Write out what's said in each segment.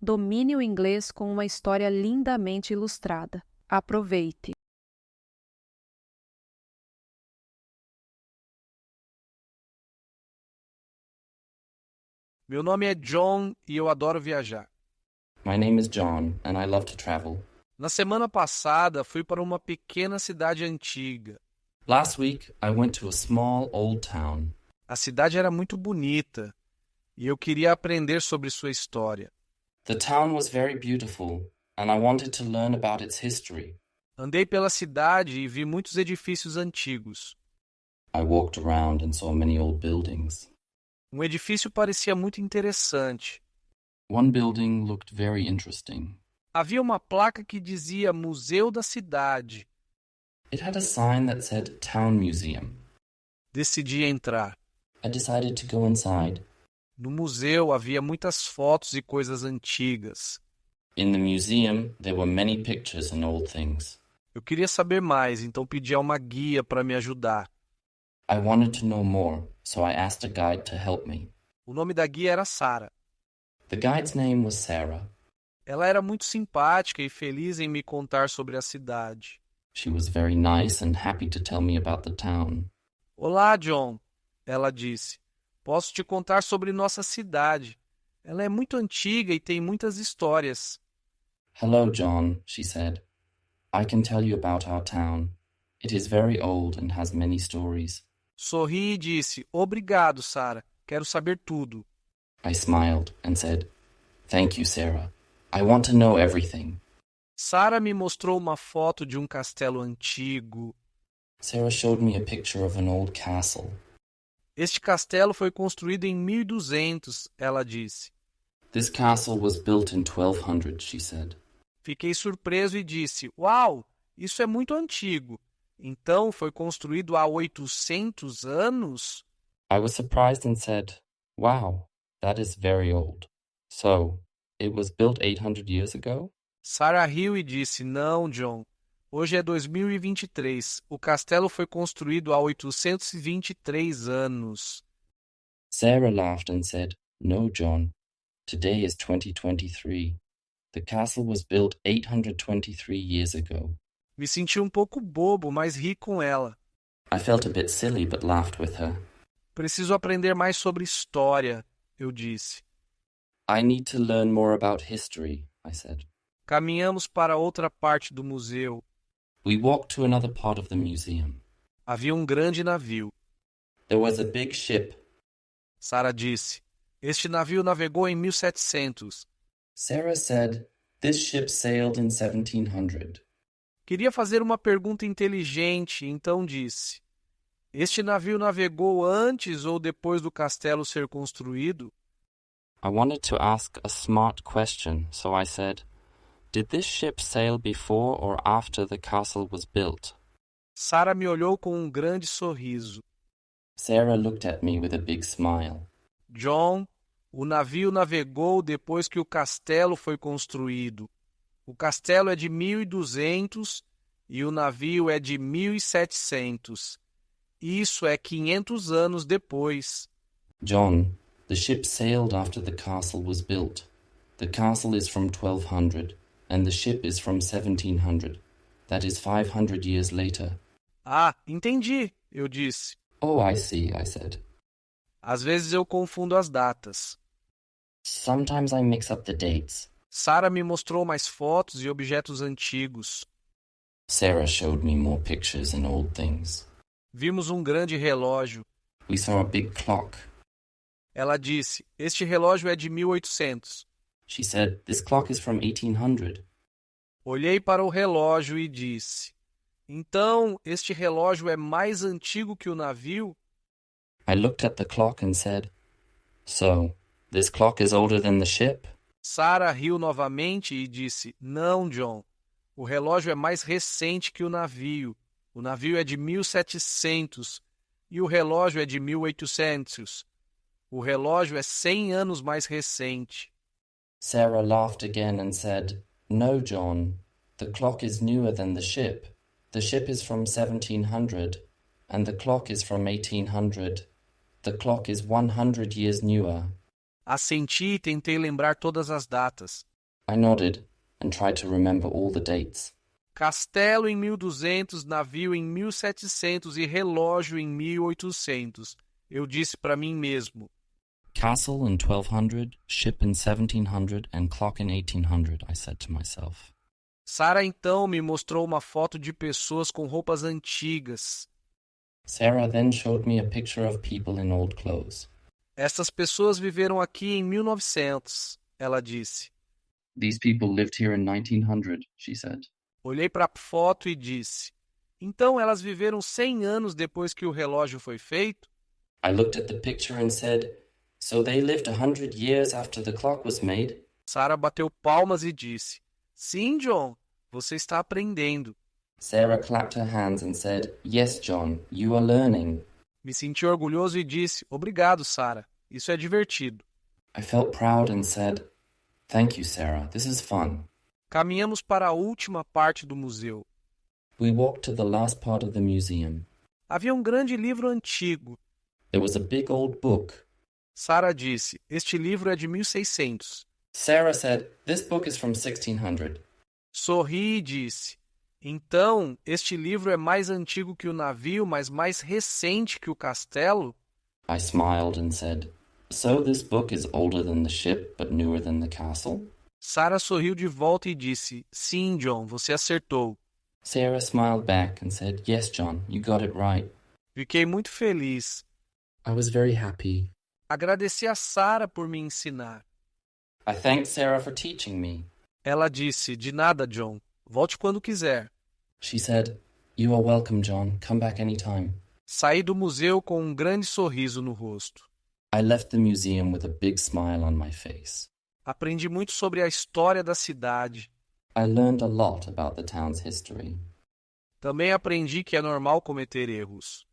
Domine o inglês com uma história lindamente ilustrada. Aproveite! Meu nome é John e eu adoro viajar. My name is John, and I love to travel. Na semana passada, fui para uma pequena cidade antiga. Last week, I went to a small old town. A cidade era muito bonita e eu queria aprender sobre sua história. The town was very beautiful, and I wanted to learn about its history. Andei pela cidade e vi muitos edifícios antigos. I walked around and saw many old buildings. Um edifício parecia muito interessante. One building looked very interesting. Havia uma placa que dizia Museu da Cidade. It had a sign that said Town Museum. Decidi entrar. I decided to go inside. No museu havia muitas fotos e coisas antigas. In the museum, there were many pictures and old things. Eu queria saber mais, então pedi a uma guia para me ajudar. I wanted to know more, so I asked a guide to help me. O nome da guia era Sarah. The guide's name was Sarah. Ela era muito simpática e feliz em me contar sobre a cidade. She was very nice and happy to tell me about the town. Olá, John, ela disse. Posso te contar sobre nossa cidade. Ela é muito antiga e tem muitas histórias. Hello, John, she said. I can tell you about our town. It is very old and has many stories. Sorri e disse, obrigado, Sarah. Quero saber tudo. I smiled and said, Thank you, Sarah. I want to know everything. Sarah me mostrou uma foto de um castelo antigo. Sarah showed me a picture of an old castle. Este castelo foi construído em 1200, ela disse. This castle was built in 1200, she said. Fiquei surpreso e disse, uau, isso é muito antigo. Então foi construído há 800 anos? I was surprised and said, Wow, that is very old. So, it was built 800 years ago? Sarah riu e disse, não, John. Hoje é 2023. O castelo foi construído há 823 anos. Sarah laughed and said, No, John. Today is 2023. The castle was built 823 years ago. Me senti um pouco bobo, mas ri com ela. I felt a bit silly but laughed with her. Preciso aprender mais sobre história, eu disse. I need to learn more about history, I said. Caminhamos para outra parte do museu. We walked to another part of the museum. Havia um grande navio. There was a big ship. Sarah disse. Este navio navegou em 1700. Sarah said, This ship sailed in 1700. Queria fazer uma pergunta inteligente, então disse. Este navio navegou antes ou depois do castelo ser construído? I wanted to ask a smart question, so I said, Did this ship sail before or after the castle was built? Sarah me olhou com um grande sorriso. Sarah looked at me with a big smile. John, o navio navegou depois que o castelo foi construído. O castelo é de 1200 e o navio é de 1700. Isso é 500 anos depois. John, the ship sailed after the castle was built. The castle is from 1200, and the ship is from 1700. That is 500 years later. Ah, entendi, eu disse. Oh, I see, I said. Às vezes eu confundo as datas. Sometimes I mix up the dates. Sarah me mostrou mais fotos e objetos antigos. Sarah showed me more pictures and old things. Vimos um grande relógio. We saw a big clock. Ela disse, este relógio é de 1800. She said, This clock is from 1800. Olhei para o relógio e disse, então este relógio é mais antigo que o navio? I looked at the clock and said, So, this clock is older than the ship? Sarah riu novamente e disse, não, John. O relógio é mais recente que o navio. O navio é de 1700 e o relógio é de 1800. O relógio é 100 anos mais recente. Sarah laughed again and said, No, John. The clock is newer than the ship. The ship is from 1700, and the clock is from 1800. The clock is 100 years newer. Assenti e tentei lembrar todas as datas. I nodded and tried to remember all the dates. Castelo em 1200, navio em 1700 e relógio em 1800. Eu disse para mim mesmo. Castle in 1200, ship in 1700, and clock in 1800, I said to myself. Sarah então me mostrou uma foto de pessoas com roupas antigas. Sarah then showed me a picture of people in old clothes. Essas pessoas viveram aqui em 1900, ela disse. These people lived here in 1900, she said. Olhei para a foto e disse. Então elas viveram 100 anos depois que o relógio foi feito? I looked at the picture and said, so they lived 100 years after the clock was made? Sarah bateu palmas e disse. Sim, John, você está aprendendo. Sarah clapped her hands and said, yes, John, you are learning. Me senti orgulhoso e disse, obrigado, Sarah. Isso é divertido. I felt proud and said, thank you, Sarah, this is fun. Caminhamos para a última parte do museu. We walked to the last part of the museum. Havia um grande livro antigo. There was a big old book. Sarah disse, este livro é de 1600. Sarah said, this book is from 1600. Sorri e disse, então, este livro é mais antigo que o navio, mas mais recente que o castelo? I smiled and said, so this book is older than the ship, but newer than the castle? Sarah sorriu de volta e disse, sim, John, você acertou. Sarah smiled back and said, yes, John, you got it right. Fiquei muito feliz. I was very happy. Agradeci a Sarah por me ensinar. I thanked Sarah for teaching me. Ela disse, de nada, John. Volte quando quiser. She said, you are welcome, John. Come back anytime. Saí do museu com um grande sorriso no rosto. I left the museum with a big smile on my face. Aprendi muito sobre a história da cidade. I learned a lot about the town's history. Também aprendi que é normal cometer erros.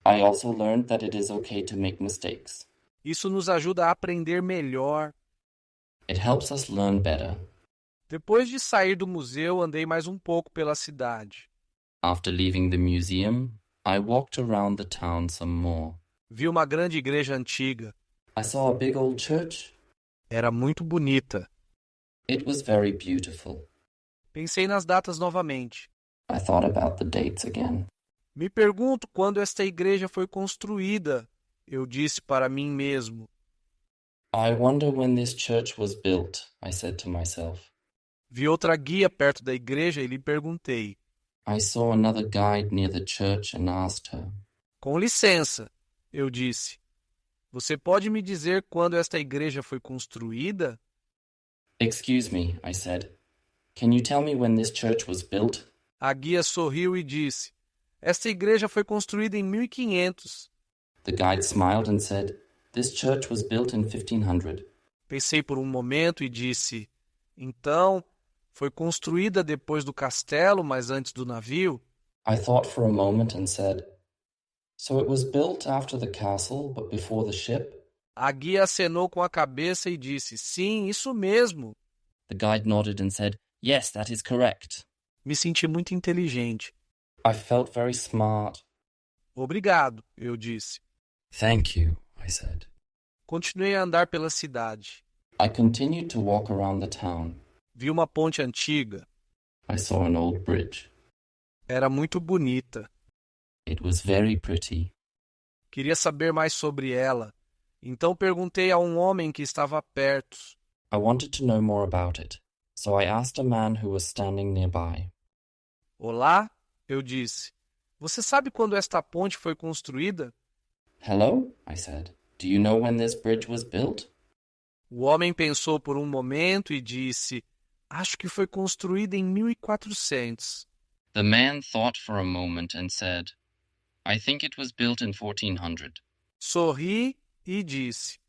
I also learned that it is okay to make mistakes. Isso nos ajuda a aprender melhor. It helps us learn better. Depois de sair do museu, andei mais um pouco pela cidade. After leaving the museum, I walked around the town some more. Vi uma grande igreja antiga. I saw a big old church. Era muito bonita. It was very beautiful. Pensei nas datas novamente. I thought about the dates again. Me pergunto quando esta igreja foi construída, eu disse para mim mesmo. I wonder when this church was built, I said to myself. Vi outra guia perto da igreja e lhe perguntei. I saw another guide near the church and asked her. Com licença, eu disse. Você pode me dizer quando esta igreja foi construída? Excuse me, I said. Can you tell me when this church was built? A guia sorriu e disse. Esta igreja foi construída em 1500. The guide smiled and said, this church was built in 1500. Pensei por um momento e disse. Então, foi construída depois do castelo, mas antes do navio? I thought for a moment and said, so it was built after the castle, but before the ship? A guia acenou com a cabeça e disse, sim, isso mesmo. The guide nodded and said, yes, that is correct. Me senti muito inteligente. I felt very smart. Obrigado, eu disse. Thank you, I said. Continuei a andar pela cidade. I continued to walk around the town. Vi uma ponte antiga. I saw an old bridge. Era muito bonita. It was very pretty. Queria saber mais sobre ela. Então perguntei a um homem que estava perto. I wanted to know more about it, so I asked a man who was standing nearby. Olá, eu disse. Você sabe quando esta ponte foi construída? Hello, I said. Do you know when this bridge was built? O homem pensou por um momento e disse, acho que foi construída em 1400. The man thought for a moment and said, I think it was built in 1400. Sorri e disse,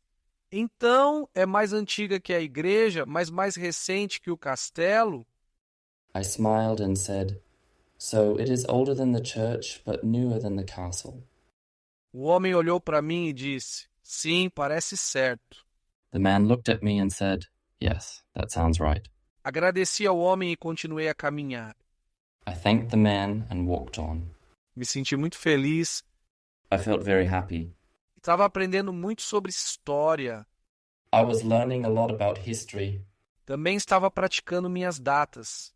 então é mais antiga que a igreja, mas mais recente que o castelo? I smiled and said, so it is older than the church, but newer than the castle. O homem olhou para mim e disse, sim, parece certo. The man looked at me and said, yes, that sounds right. Agradeci ao homem e continuei a caminhar. I thanked the man and walked on. Me senti muito feliz. I felt very happy. Estava aprendendo muito sobre história. I was learning a lot about history. Também estava praticando minhas datas.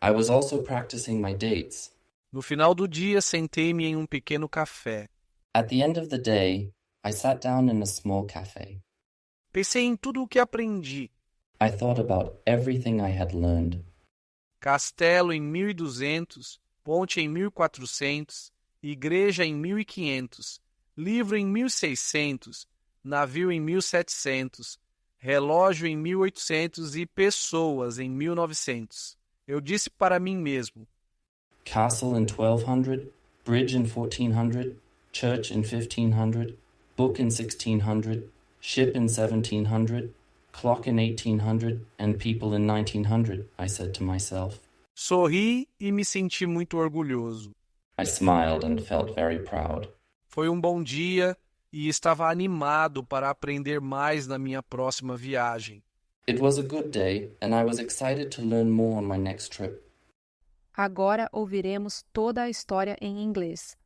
I was also practicing my dates. No final do dia, sentei-me em um pequeno café. At the end of the day, I sat down in a small cafe. Pensei em tudo o que aprendi. I thought about everything I had learned. Castelo em 1200, ponte em 1400, igreja em 1500, livro em 1600, navio em 1700, relógio em 1800 e pessoas em 1900. Eu disse para mim mesmo: Castle in 1200, bridge in 1400, church in 1500, book in 1600, ship in 1700, clock in 1800, and people in 1900, I said to myself. sorri e me senti muito orgulhoso. I smiled and felt very proud. Foi um bom dia e estava animado para aprender mais na minha próxima viagem. It was a good day, and I was excited to learn more on my next trip. Agora ouviremos toda a história em inglês.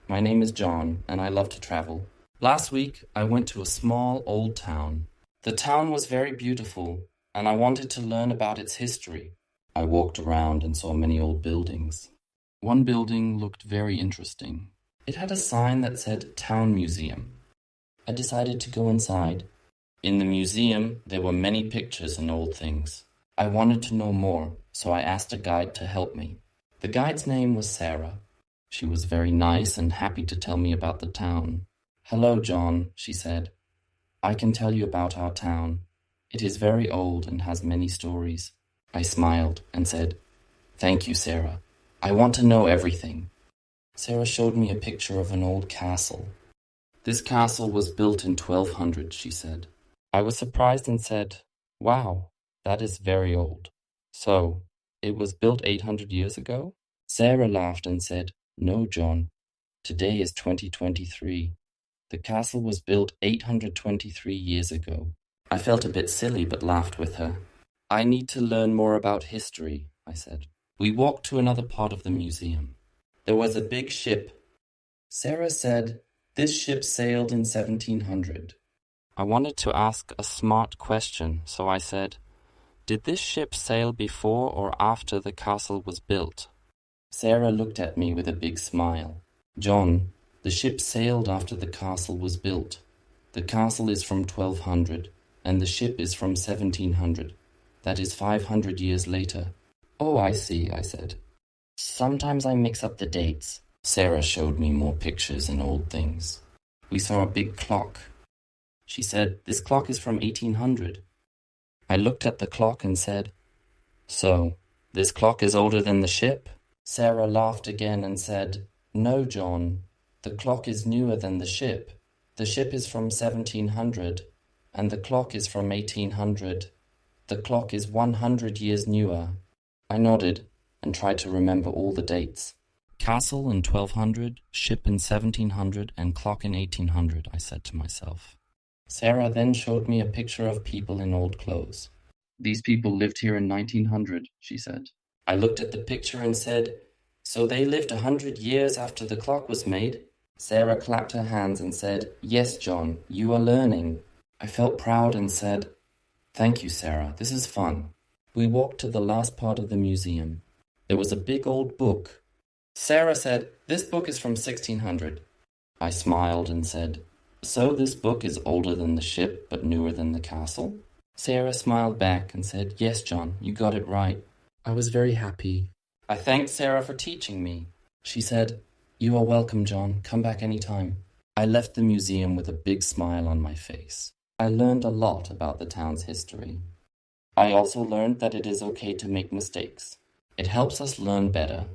My name is John, and I love to travel. Last week, I went to a small old town. The town was very beautiful, and I wanted to learn about its history. I walked around and saw many old buildings. One building looked very interesting. It had a sign that said Town Museum. I decided to go inside. In the museum, there were many pictures and old things. I wanted to know more, so I asked a guide to help me. The guide's name was Sarah. She was very nice and happy to tell me about the town. Hello, John, she said. I can tell you about our town. It is very old and has many stories. I smiled and said, Thank you, Sarah. I want to know everything. Sarah showed me a picture of an old castle. This castle was built in 1200, she said. I was surprised and said, Wow, that is very old. So, it was built 800 years ago? Sarah laughed and said, No, John. Today is 2023. The castle was built 823 years ago. I felt a bit silly but laughed with her. I need to learn more about history, I said. We walked to another part of the museum. There was a big ship. Sarah said, This ship sailed in 1700. I wanted to ask a smart question, so I said, Did this ship sail before or after the castle was built? Sarah looked at me with a big smile. John, the ship sailed after the castle was built. The castle is from 1200, and the ship is from 1700. That is 500 years later. Oh, I see, I said. Sometimes I mix up the dates. Sarah showed me more pictures and old things. We saw a big clock. She said, This clock is from 1800. I looked at the clock and said, So, this clock is older than the ship? Sarah laughed again and said, No, John. The clock is newer than the ship. The ship is from 1700, and the clock is from 1800. The clock is 100 years newer. I nodded and tried to remember all the dates. Castle in 1200, ship in 1700, and clock in 1800, I said to myself. Sarah then showed me a picture of people in old clothes. These people lived here in 1900, she said. I looked at the picture and said, So they lived 100 years after the clock was made? Sarah clapped her hands and said, Yes, John, you are learning. I felt proud and said, Thank you, Sarah, this is fun. We walked to the last part of the museum. There was a big old book. Sarah said, This book is from 1600. I smiled and said, So this book is older than the ship, but newer than the castle? Sarah smiled back and said, Yes, John, you got it right. I was very happy. I thanked Sarah for teaching me. She said, You are welcome, John. Come back any time. I left the museum with a big smile on my face. I learned a lot about the town's history. I also learned that it is okay to make mistakes. It helps us learn better.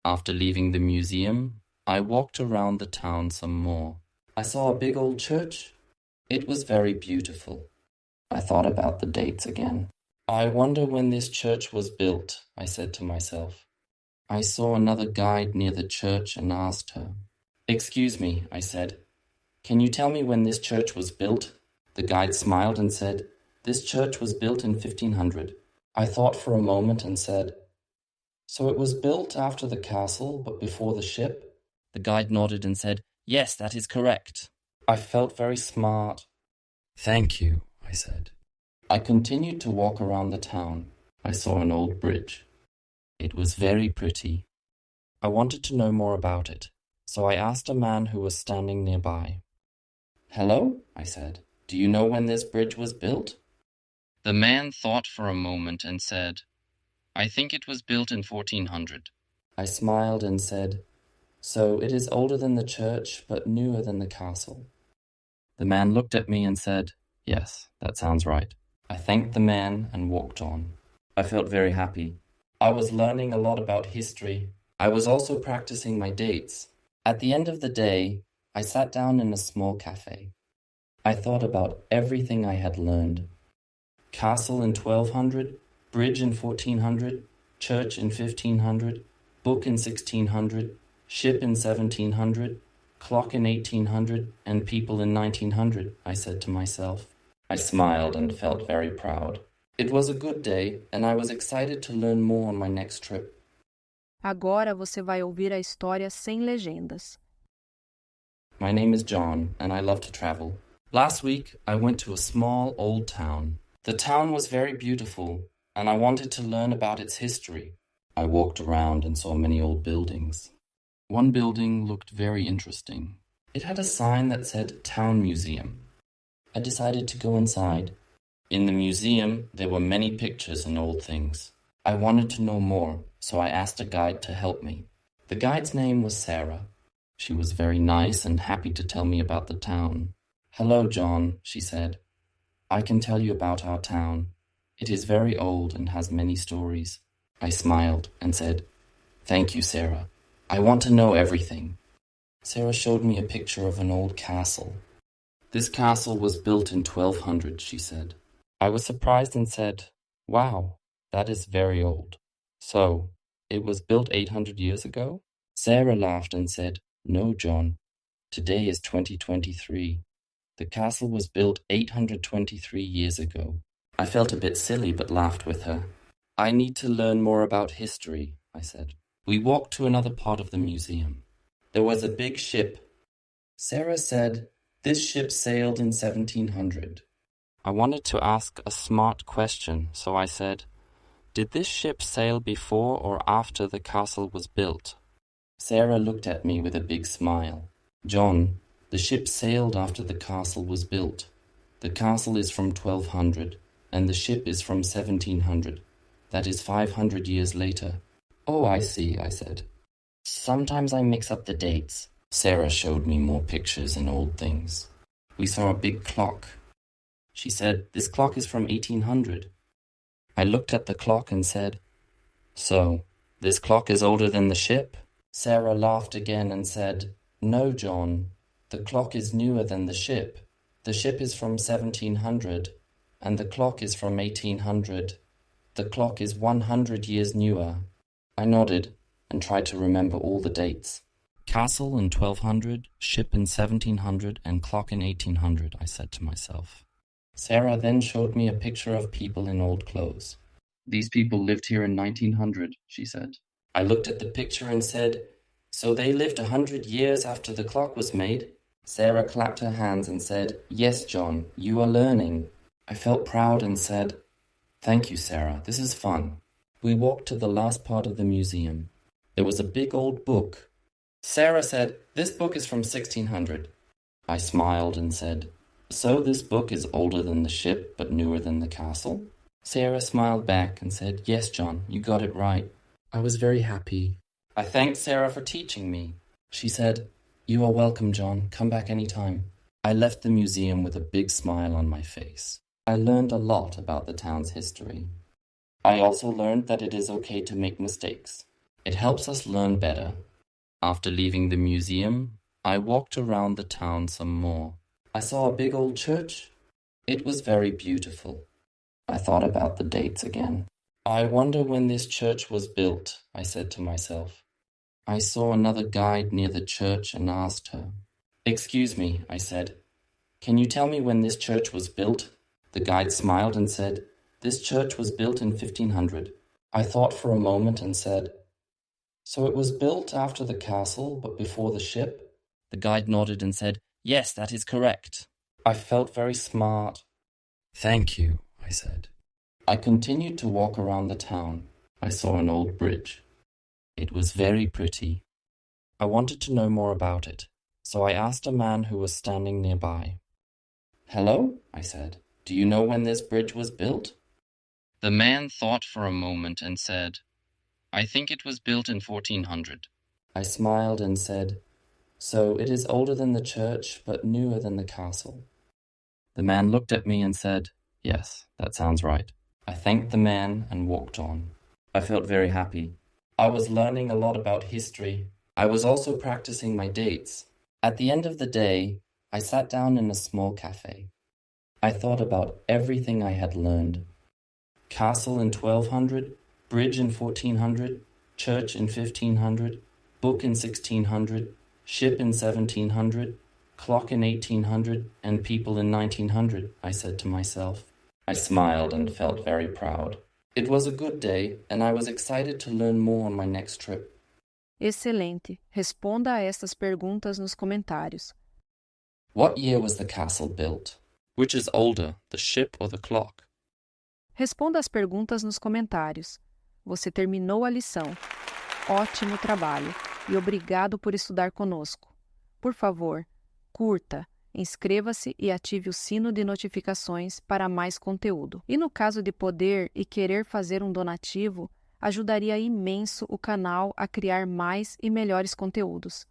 After leaving the museum, I walked around the town some more. I saw a big old church. It was very beautiful. I thought about the dates again. I wonder when this church was built, I said to myself. I saw another guide near the church and asked her. Excuse me, I said. Can you tell me when this church was built? The guide smiled and said, This church was built in 1500. I thought for a moment and said, So it was built after the castle, but before the ship? The guide nodded and said, Yes, that is correct. I felt very smart. Thank you, I said. I continued to walk around the town. I saw an old bridge. It was very pretty. I wanted to know more about it, so I asked a man who was standing nearby. "Hello," I said. "Do you know when this bridge was built?" The man thought for a moment and said, "I think it was built in 1400. I smiled and said, "So it is older than the church, but newer than the castle." The man looked at me and said, "Yes, that sounds right." I thanked the man and walked on. I felt very happy. I was learning a lot about history. I was also practicing my dates. At the end of the day, I sat down in a small cafe. I thought about everything I had learned. Castle in 1200, bridge in 1400, church in 1500, book in 1600, ship in 1700, clock in 1800, and people in 1900, I said to myself. I smiled and felt very proud. It was a good day, and I was excited to learn more on my next trip. Agora você vai ouvir a história sem legendas. My name is John, and I love to travel. Last week, I went to a small old town. The town was very beautiful, and I wanted to learn about its history. I walked around and saw many old buildings. One building looked very interesting. It had a sign that said Town Museum. I decided to go inside. In the museum, there were many pictures and old things. I wanted to know more, so I asked a guide to help me. The guide's name was Sarah. She was very nice and happy to tell me about the town. "Hello, John," she said. "I can tell you about our town. It is very old and has many stories." I smiled and said, "Thank you, Sarah. I want to know everything." Sarah showed me a picture of an old castle. "This castle was built in 1200, she said. I was surprised and said, "Wow, that is very old. So, it was built 800 years ago?" Sarah laughed and said, "No, John. Today is 2023. The castle was built 823 years ago." I felt a bit silly but laughed with her. "I need to learn more about history," I said. We walked to another part of the museum. There was a big ship. Sarah said, "This ship sailed in 1700. I wanted to ask a smart question, so I said, "Did this ship sail before or after the castle was built?" Sarah looked at me with a big smile. "John, the ship sailed after the castle was built. The castle is from 1200, and the ship is from 1700. That is 500 years later." "Oh, I see," I said. "Sometimes I mix up the dates." Sarah showed me more pictures and old things. We saw a big clock. She said, "This clock is from 1800. I looked at the clock and said, "So, this clock is older than the ship?" Sarah laughed again and said, "No, John. The clock is newer than the ship. The ship is from 1700, and the clock is from 1800. The clock is 100 years newer." I nodded and tried to remember all the dates. "Castle in 1200, ship in 1700, and clock in 1800, I said to myself. Sarah then showed me a picture of people in old clothes. "These people lived here in 1900, she said. I looked at the picture and said, "So they lived 100 years after the clock was made?" Sarah clapped her hands and said, "Yes, John, you are learning." I felt proud and said, "Thank you, Sarah, this is fun." We walked to the last part of the museum. There was a big old book. Sarah said, "This book is from 1600. I smiled and said, "So this book is older than the ship, but newer than the castle?" Sarah smiled back and said, "Yes, John, you got it right." I was very happy. I thanked Sarah for teaching me. She said, "You are welcome, John. Come back any time." I left the museum with a big smile on my face. I learned a lot about the town's history. I also learned that it is okay to make mistakes. It helps us learn better. After leaving the museum, I walked around the town some more. I saw a big old church. It was very beautiful. I thought about the dates again. I wonder when this church was built, I said to myself. I saw another guide near the church and asked her. "Excuse me," I said. "Can you tell me when this church was built?" The guide smiled and said, "This church was built in 1500. I thought for a moment and said, "So it was built after the castle, but before the ship?" The guide nodded and said, "Yes, that is correct." I felt very smart. "Thank you," I said. I continued to walk around the town. I saw an old bridge. It was very pretty. I wanted to know more about it, so I asked a man who was standing nearby. "Hello," I said. "Do you know when this bridge was built?" The man thought for a moment and said, "I think it was built in 1400. I smiled and said, "So it is older than the church, but newer than the castle." The man looked at me and said, "Yes, that sounds right." I thanked the man and walked on. I felt very happy. I was learning a lot about history. I was also practicing my dates. At the end of the day, I sat down in a small cafe. I thought about everything I had learned. Castle in 1200, bridge in 1400, church in 1500, book in 1600, ship in 1700, clock in 1800, and people in 1900, I said to myself. I smiled and felt very proud. It was a good day, and I was excited to learn more on my next trip. Excelente! Responda a estas perguntas nos comentários. What year was the castle built? Which is older, the ship or the clock? Responda as perguntas nos comentários. Você terminou a lição. Ótimo trabalho e obrigado por estudar conosco. Por favor, curta, inscreva-se e ative o sino de notificações para mais conteúdo. E no caso de poder e querer fazer um donativo, ajudaria imenso o canal a criar mais e melhores conteúdos.